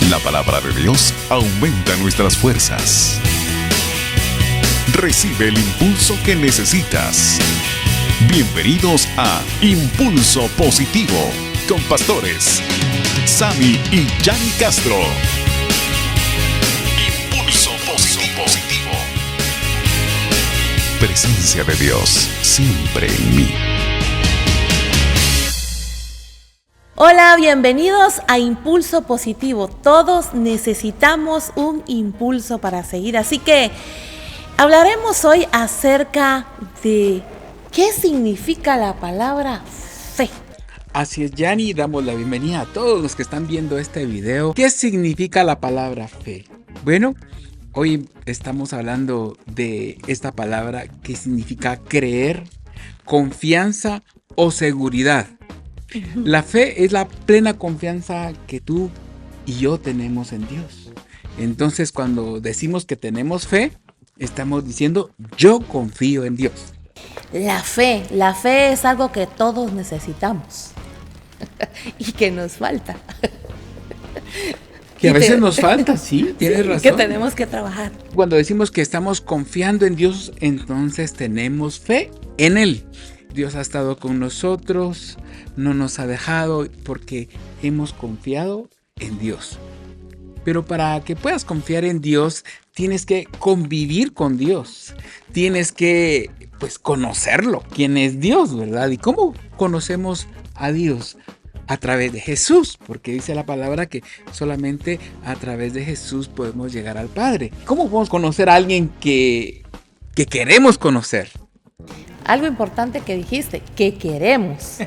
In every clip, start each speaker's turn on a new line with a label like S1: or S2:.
S1: La palabra de Dios aumenta nuestras fuerzas. Recibe el impulso que necesitas. Bienvenidos a Impulso Positivo con pastores Sammy y Yanni Castro. Impulso Positivo. Presencia de Dios siempre en mí.
S2: Hola, bienvenidos a Impulso Positivo. Todos necesitamos un impulso para seguir, así que hablaremos hoy acerca de qué significa la palabra fe.
S3: Así es, Yanni, damos la bienvenida a todos los que están viendo este video. ¿Qué significa la palabra fe? Bueno, hoy estamos hablando de esta palabra que significa creer, confianza o seguridad. La fe es la plena confianza que tú y yo tenemos en Dios. Entonces, cuando decimos que tenemos fe, estamos diciendo, yo confío en Dios.
S2: La fe es algo que todos necesitamos y que nos falta.
S3: Que a veces nos falta, sí, tienes razón.
S2: Que tenemos que trabajar.
S3: Cuando decimos que estamos confiando en Dios, entonces tenemos fe en Él. Dios ha estado con nosotros, no nos ha dejado porque hemos confiado en Dios. Pero para que puedas confiar en Dios, tienes que convivir con Dios. Tienes que, conocerlo. ¿Quién es Dios, verdad? ¿Y cómo conocemos a Dios? A través de Jesús, porque dice la palabra que solamente a través de Jesús podemos llegar al Padre. ¿Cómo podemos conocer a alguien que queremos conocer?
S2: Algo importante que dijiste, que queremos,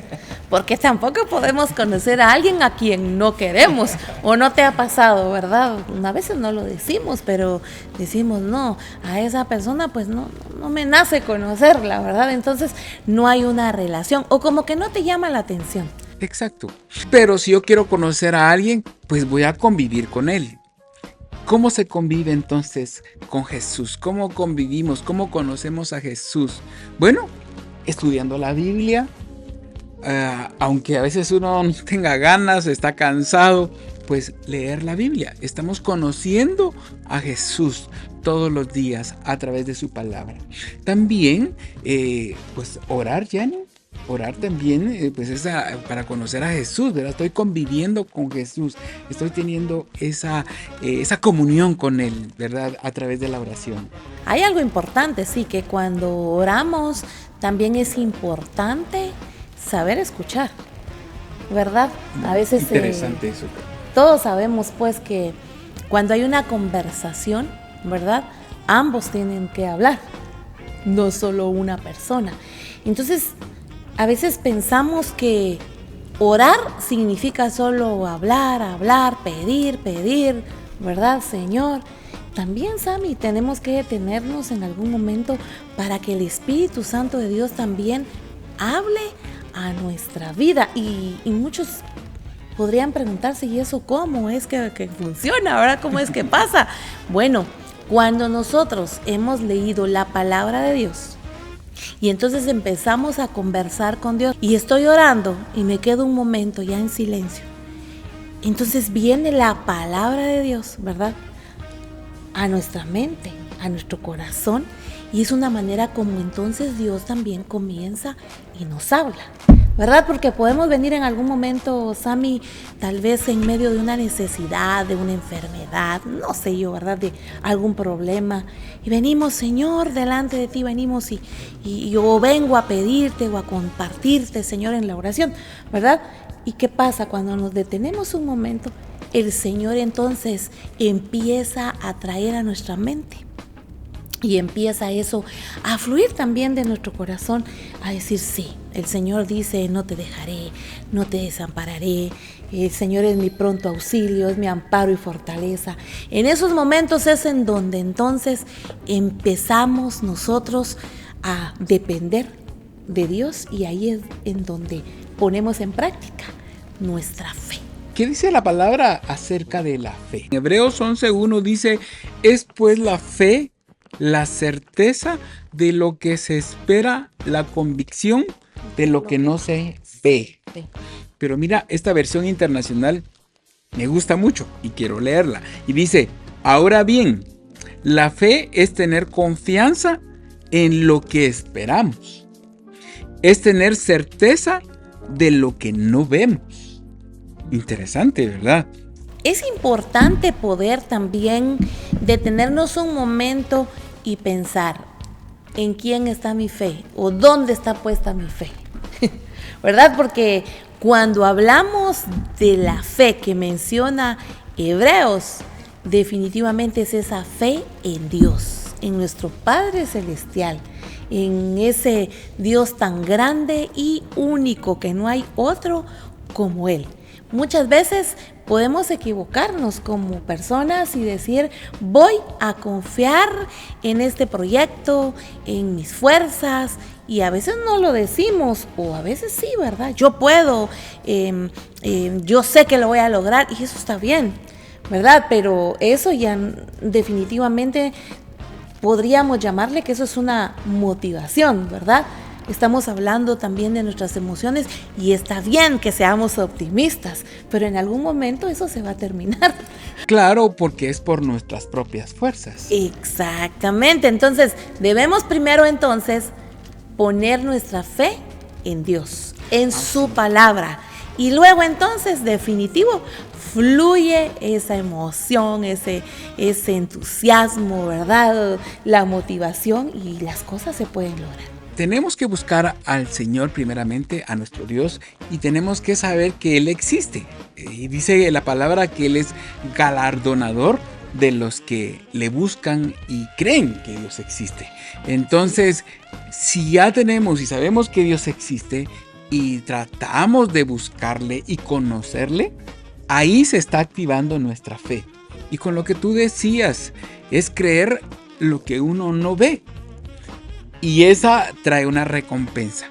S2: porque tampoco podemos conocer a alguien a quien no queremos, o no te ha pasado, ¿verdad? A veces no lo decimos, pero decimos, no, a esa persona pues no me nace conocerla, ¿verdad? Entonces no hay una relación, o como que no te llama la atención.
S3: Exacto, pero si yo quiero conocer a alguien, pues voy a convivir con él. ¿Cómo se convive entonces con Jesús? ¿Cómo convivimos? ¿Cómo conocemos a Jesús? Bueno, estudiando la Biblia, aunque a veces uno no tenga ganas, está cansado, pues leer la Biblia. Estamos conociendo a Jesús todos los días a través de su palabra. También, orar, Yanni. Orar también, es para conocer a Jesús, ¿verdad? Estoy conviviendo con Jesús, estoy teniendo esa comunión con Él, ¿verdad? A través de la oración.
S2: Hay algo importante, sí, que cuando oramos también es importante saber escuchar, ¿verdad? A veces
S3: interesante eso.
S2: Todos sabemos pues que cuando hay una conversación, ¿verdad? Ambos tienen que hablar, no solo una persona. Entonces, a veces pensamos que orar significa solo hablar, pedir, ¿verdad, Señor? También, Sammy, tenemos que detenernos en algún momento para que el Espíritu Santo de Dios también hable a nuestra vida. Y muchos podrían preguntarse, ¿y eso cómo es que funciona? ¿Verdad? ¿Cómo es que pasa? Bueno, cuando nosotros hemos leído la palabra de Dios, y entonces empezamos a conversar con Dios y estoy orando y me quedo un momento ya en silencio. Entonces viene la palabra de Dios, ¿verdad? A nuestra mente, a nuestro corazón, y es una manera como entonces Dios también comienza y nos habla, ¿verdad? Porque podemos venir en algún momento, Sammy, tal vez en medio de una necesidad, de una enfermedad, no sé yo, ¿verdad? De algún problema. Y venimos, Señor, delante de ti, venimos y yo vengo a pedirte o a compartirte, Señor, en la oración, ¿verdad? ¿Y qué pasa? Cuando nos detenemos un momento, el Señor entonces empieza a traer a nuestra mente. Y empieza eso a fluir también de nuestro corazón, a decir sí, el Señor dice, no te dejaré, no te desampararé, el Señor es mi pronto auxilio, es mi amparo y fortaleza. En esos momentos es en donde entonces empezamos nosotros a depender de Dios y ahí es en donde ponemos en práctica nuestra fe.
S3: ¿Qué dice la palabra acerca de la fe? En Hebreos 11:1 dice, es pues la fe la certeza de lo que se espera, la convicción de lo que no se ve. Pero mira, esta versión internacional Me gusta mucho y quiero leerla. Y dice, ahora bien, la fe es tener confianza en lo que esperamos. Es tener certeza de lo que no vemos. Interesante, ¿verdad?
S2: Es importante poder también detenernos un momento y pensar en quién está mi fe o dónde está puesta mi fe, ¿verdad? Porque cuando hablamos de la fe que menciona Hebreos, definitivamente es esa fe en Dios, en nuestro Padre Celestial, en ese Dios tan grande y único que no hay otro como Él. Muchas veces podemos equivocarnos como personas y decir, voy a confiar en este proyecto, en mis fuerzas, y a veces no lo decimos, o a veces sí, ¿verdad? Yo puedo, yo sé que lo voy a lograr, y eso está bien, ¿verdad? Pero eso ya definitivamente podríamos llamarle que eso es una motivación, ¿verdad? Estamos hablando también de nuestras emociones y está bien que seamos optimistas, pero en algún momento eso se va a terminar.
S3: Claro, porque es por nuestras propias fuerzas.
S2: Exactamente, entonces debemos primero entonces poner nuestra fe en Dios, en su palabra, y luego entonces definitivo fluye esa emoción, ese entusiasmo, ¿verdad? La motivación, y las cosas se pueden lograr.
S3: Tenemos que buscar al Señor primeramente, a nuestro Dios, y tenemos que saber que Él existe. Y dice la palabra que Él es galardonador de los que le buscan y creen que Dios existe. Entonces, si ya tenemos y sabemos que Dios existe y tratamos de buscarle y conocerle, ahí se está activando nuestra fe. Y con lo que tú decías, es creer lo que uno no ve. Y esa trae una recompensa,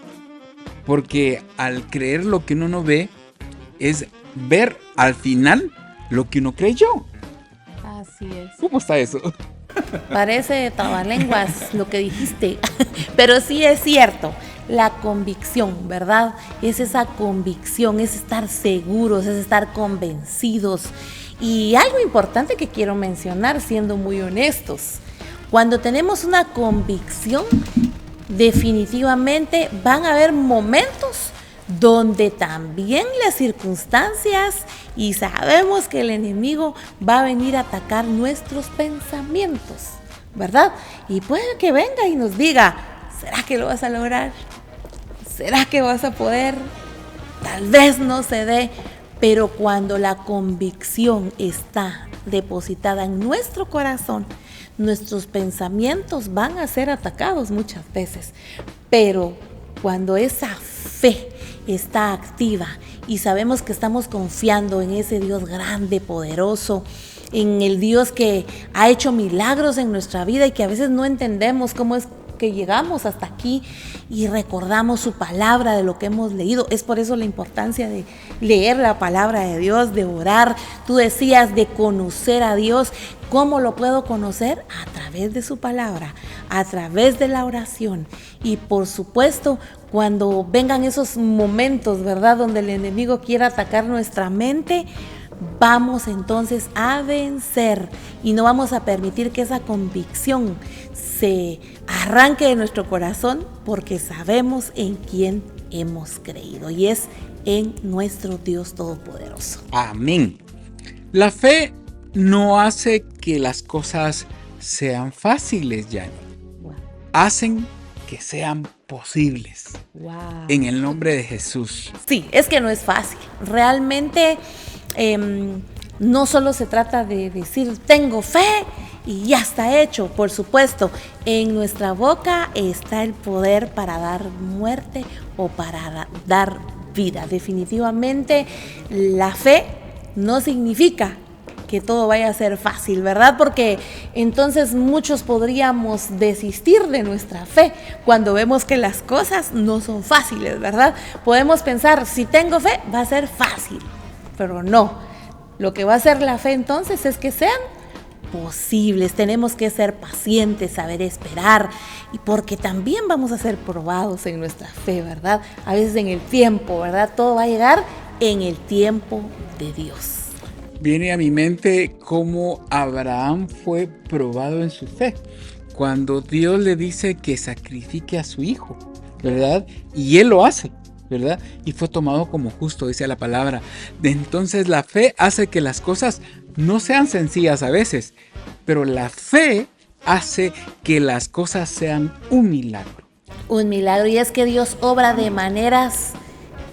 S3: porque al creer lo que uno no ve, es ver al final lo que uno creyó.
S2: Así es.
S3: ¿Cómo está eso?
S2: Parece trabalenguas lo que dijiste, pero sí es cierto. La convicción, ¿verdad? Es esa convicción, es estar seguros, es estar convencidos. Y algo importante que quiero mencionar, siendo muy honestos, cuando tenemos una convicción, definitivamente van a haber momentos donde también las circunstancias, y sabemos que el enemigo va a venir a atacar nuestros pensamientos, ¿verdad? Y puede que venga y nos diga, ¿será que lo vas a lograr? ¿Será que vas a poder? Tal vez no se dé, pero cuando la convicción está depositada en nuestro corazón, nuestros pensamientos van a ser atacados muchas veces, pero cuando esa fe está activa y sabemos que estamos confiando en ese Dios grande, poderoso, en el Dios que ha hecho milagros en nuestra vida y que a veces no entendemos cómo es que llegamos hasta aquí y recordamos su palabra de lo que hemos leído. Es por eso la importancia de leer la palabra de Dios, de orar. Tú decías de conocer a Dios. ¿Cómo lo puedo conocer? A través de su palabra, a través de la oración. Y por supuesto, cuando vengan esos momentos, ¿verdad?, donde el enemigo quiera atacar nuestra mente, vamos entonces a vencer y no vamos a permitir que esa convicción se arranque de nuestro corazón, porque sabemos en quién hemos creído y es en nuestro Dios Todopoderoso.
S3: Amén. La fe no hace que las cosas sean fáciles, Yanni.
S2: Wow.
S3: Hacen que sean posibles.
S2: Wow.
S3: En el nombre de Jesús.
S2: Sí, es que no es fácil. Realmente no solo se trata de decir tengo fe y ya está hecho. Por supuesto, en nuestra boca está el poder para dar muerte o para dar vida. Definitivamente la fe no significa que todo vaya a ser fácil, ¿verdad? Porque entonces muchos podríamos desistir de nuestra fe cuando vemos que las cosas no son fáciles, ¿verdad? Podemos pensar, si tengo fe, va a ser fácil, pero no. Lo que va a hacer la fe entonces es que sean posibles. Tenemos que ser pacientes, saber esperar, y porque también vamos a ser probados en nuestra fe, ¿verdad? A veces en el tiempo, ¿verdad? Todo va a llegar en el tiempo de Dios.
S3: Viene a mi mente cómo Abraham fue probado en su fe. Cuando Dios le dice que sacrifique a su hijo, ¿verdad? Y él lo hace, ¿verdad? Y fue tomado como justo, dice la palabra. Entonces la fe hace que las cosas no sean sencillas a veces, pero la fe hace que las cosas sean un milagro.
S2: Un milagro, y es que Dios obra de maneras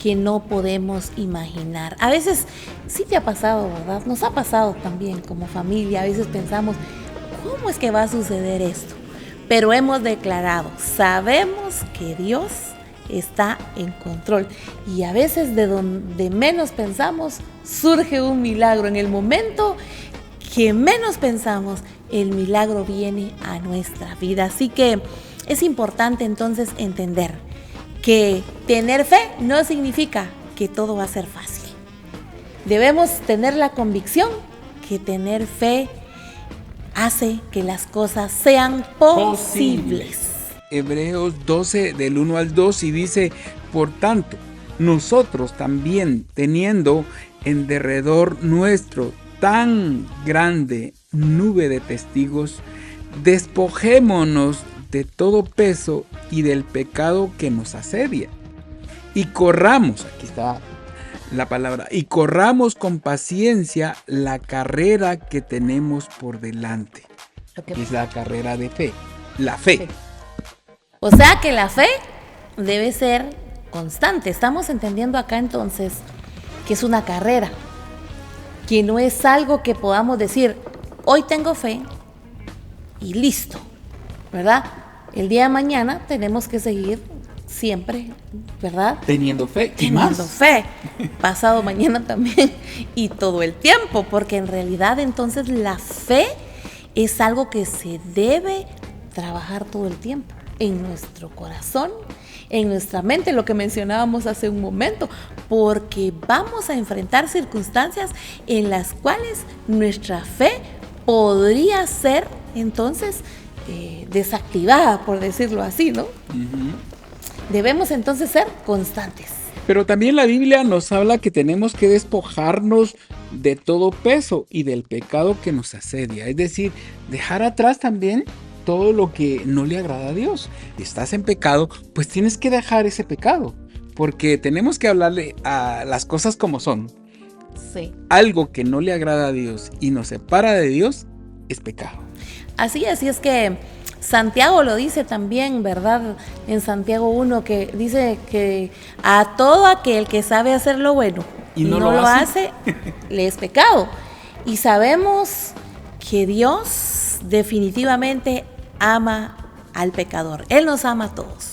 S2: que no podemos imaginar. A veces sí te ha pasado, ¿verdad? Nos ha pasado también como familia. A veces pensamos, ¿cómo es que va a suceder esto? Pero hemos declarado, sabemos que Dios está en control. Y a veces de donde menos pensamos, surge un milagro. En el momento que menos pensamos, el milagro viene a nuestra vida. Así que es importante entonces entender que tener fe no significa que todo va a ser fácil. Debemos tener la convicción que tener fe hace que las cosas sean posibles.
S3: Hebreos 12 del 1 al 2 y dice, por tanto, nosotros también teniendo en derredor nuestro tan grande nube de testigos, despojémonos de todo peso y del pecado que nos asedia. Y corramos, aquí está la palabra, y corramos con paciencia la carrera que tenemos por delante. Es la carrera de fe, la fe.
S2: O sea que la fe debe ser constante. Estamos entendiendo acá entonces que es una carrera, que no es algo que podamos decir, hoy tengo fe y listo, ¿verdad? El día de mañana tenemos que seguir siempre, ¿verdad?
S3: Teniendo fe y
S2: Teniendo
S3: más.
S2: fe. Pasado mañana también y todo el tiempo, porque en realidad entonces la fe es algo que se debe trabajar todo el tiempo en nuestro corazón, en nuestra mente, lo que mencionábamos hace un momento, porque vamos a enfrentar circunstancias en las cuales nuestra fe podría ser entonces desactivada, por decirlo así, ¿no? Uh-huh. Debemos entonces ser constantes.
S3: Pero también la Biblia nos habla que tenemos que despojarnos de todo peso y del pecado que nos asedia, es decir, dejar atrás también todo lo que no le agrada a Dios. Si estás en pecado, pues tienes que dejar ese pecado, porque tenemos que hablarle a las cosas como son.
S2: Sí.
S3: Algo que no le agrada a Dios y nos separa de Dios es pecado.
S2: Así es que Santiago lo dice también, ¿verdad? En Santiago 1, que dice que a todo aquel que sabe hacer lo bueno y no lo hace, le es pecado. Y sabemos que Dios definitivamente ama al pecador. Él nos ama a todos,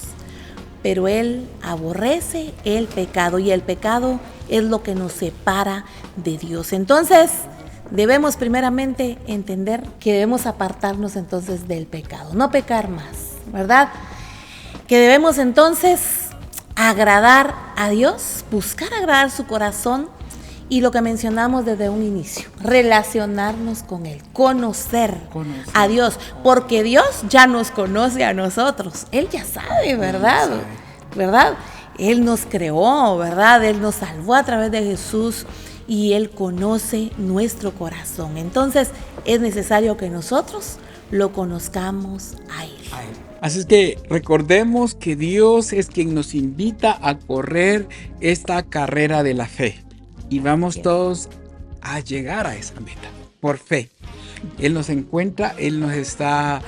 S2: pero Él aborrece el pecado, y el pecado es lo que nos separa de Dios. Entonces, debemos primeramente entender que debemos apartarnos entonces del pecado, no pecar más, ¿verdad? Que debemos entonces agradar a Dios, buscar agradar su corazón, y lo que mencionamos desde un inicio, relacionarnos con Él, conocer a Dios, porque Dios ya nos conoce a nosotros, Él ya sabe, ¿verdad? ¿Verdad? Él nos creó, ¿verdad? Él nos salvó a través de Jesús, y Él conoce nuestro corazón. Entonces es necesario que nosotros lo conozcamos a Él.
S3: Así es que recordemos que Dios es quien nos invita a correr esta carrera de la fe, y vamos todos a llegar a esa meta por fe. Él nos encuentra, Él nos está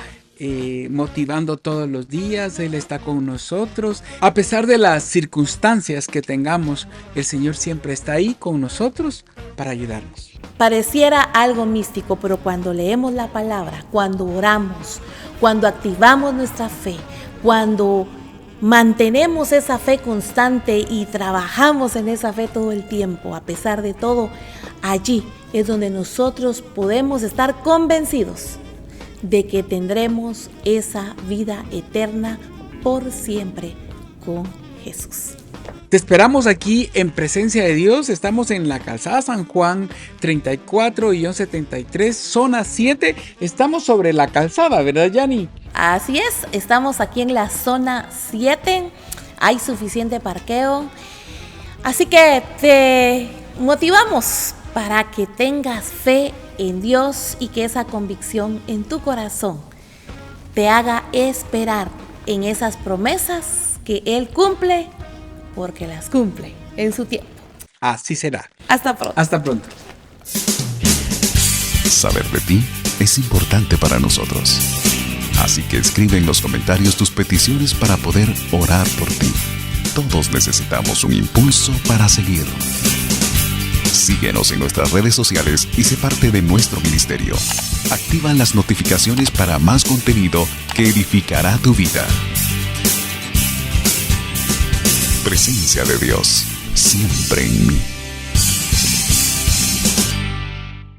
S3: motivando todos los días, Él está con nosotros. A pesar de las circunstancias que tengamos, el Señor siempre está ahí con nosotros para ayudarnos.
S2: Pareciera algo místico, pero cuando leemos la palabra, cuando oramos, cuando activamos nuestra fe, cuando mantenemos esa fe constante y trabajamos en esa fe todo el tiempo, a pesar de todo, allí es donde nosotros podemos estar convencidos de que tendremos esa vida eterna por siempre con Jesús.
S3: Te esperamos aquí en presencia de Dios. Estamos en la calzada San Juan 34-73, zona 7. Estamos sobre la calzada, ¿verdad, Yani?
S2: Así es, estamos aquí en la zona 7. Hay suficiente parqueo. Así que te motivamos para que tengas fe en Dios y que esa convicción en tu corazón te haga esperar en esas promesas que Él cumple, porque las cumple en su tiempo.
S3: Así será.
S2: Hasta pronto.
S3: Hasta pronto.
S1: Saber de ti es importante para nosotros. Así que escribe en los comentarios tus peticiones para poder orar por ti. Todos necesitamos un impulso para seguir. Síguenos en nuestras redes sociales y sé parte de nuestro ministerio. Activa las notificaciones para más contenido que edificará tu vida. Presencia de Dios, siempre en mí.